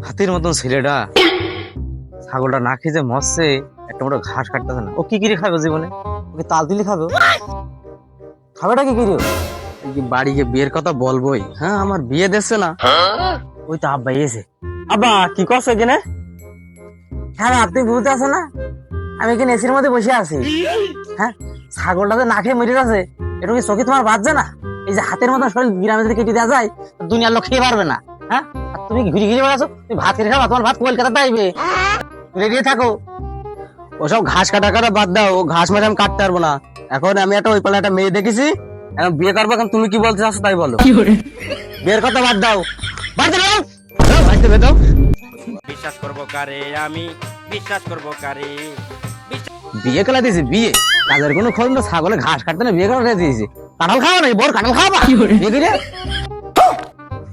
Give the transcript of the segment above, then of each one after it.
হাতির মতন ছেলেটা ছাগলটা না খেয়ে যে মরছে, একটা মোটো ঘাস কাটতেছে না। ও কি কিরে খাবে জীবনে? ওকে তাল দিলে খাবে? খাবেটা কি কিরে? বাড়ি গিয়ে বিয়ের কথা বলবোই। হ্যাঁ, আমার বিয়ে দিচ্ছে না। ওই তো আব্বা এসে। আব্বা কি করছো এখানে? হ্যাঁ আপনি বুঝতে আছো না, আমি এখানে এসির মধ্যে বসে আছি। হ্যাঁ, ছাগলটা যে না খেয়ে মরে যাচ্ছে, এটা কি চোখে তোমার বাজছে না? এই যে হাতের মতো শরীর গ্রামে যদি কেটে দেওয়া যায়, দুনিয়ার লোক খেয়ে পারবে না। হ্যাঁ, আর তুমি ঘুরে ঘুরে বেড়াচ্ছো, তুমি ভাত খেয়ে খাবা, তোমার ভাত কলকাতাতে আইবে। রেডি থাকো। ওসব ঘাস কাটা কাটা বাদ দাও, ও ঘাস মেরে আমি কাটতে পারবো না। এখন আমি একটা ওই পালে একটা মেয়ে দেখেছি, এখন বিয়ে করবো। এখন তুমি কি বলতে চাচ্ছো তাই বলো। বিয়ের কথা বাদ দাও, বাদ দাও, বাদ দাও। বিশ্বাস করবো কারে আমি, বিশ্বাস করবো কারে? বিয়ে খেলা দিয়েছি, বিয়ে কাজের কোনো খোঁজ না, ছাগলে ঘাস কাটতে না বিয়ে করা দিয়েছি। কাঁঠাল খাওয়া নাই, বর কাঁঠাল খাওয়া বিয়ে করে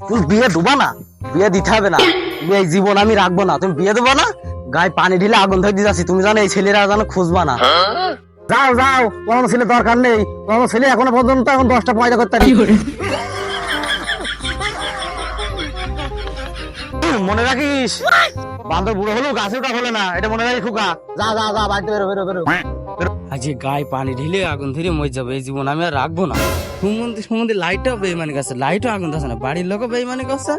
তুমি বিয়ে ডুবা না, বিয়ে দিতে হবে না। বিয়ে জীবন আমি রাখবো না, তুমি বিয়ে দেবো না। গায়ে পানি ঢিলে আগুন ধরে দিয়ে যাচ্ছি, তুমি জানো এই ছেলেরা যেন খুঁজবা না। যাও যাও, কোনো ছেলে দরকার নেই, কোনো ছেলে এখনো পর্যন্ত এখন 10টা পয়দা করতে পারি। মনে রাখিস, বান্দর বুড়ো হলেও গাছে ওটা হলে না, এটা মনে রাখি খোকা। যা যা যা, বাড়িতে বেরো বেরো বেরো। আজকে গায়ে পানি ঢেলে আগুন ধরে মরে যাবে, এই জীবন আমি আর রাখবো না। সুমন্দি লাইটটাও বেইমানি করছে, লাইটও আগুন ধরছে না, বাড়ির লোকও বেইমানি করছে,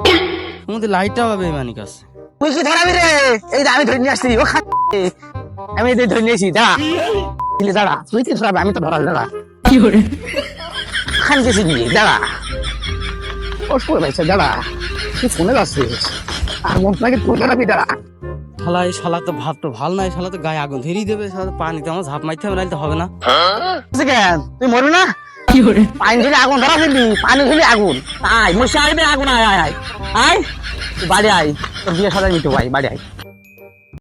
সুমন্দি লাইটটাও বেইমানি করছে। তুই কি ধরাবি রে? এই যে আমি ধরে নিয়ে আসছি, ও খাচ্ছে, আমি এই ধরে নিয়ে আসি। দাঁড়া দাঁড়া, তুই কি ধরাবি? আমি তো ধরাল। দাঁড়া কি করে খান গেছি গিয়ে, দাঁড়া ওর পড়ে পাইছে। দাঁড়া, তুই ফোনে যাচ্ছিস আর মন লাগে তুই ধরাবি। দাঁড়া শালা, এই শালা তো ভাব তো ভাল নাই, শালা তো গায়ে আগুন ধরিয়ে দেবে। শালা তো পানিতে আমার ঝাঁপ মারতে হবে, নাহলে তো হবে না। তুই মরবি না? কি করে পানি ঢেলে আগুন ধরা ফেলবি? পানি ঢেলে আগুন, আয় মশা আইবে আগুন, আয় আয় আয় আয়, তুই বাড়ি আয়, তোর বিয়ে সাজাই নিতে ভাই, বাড়ি আয়।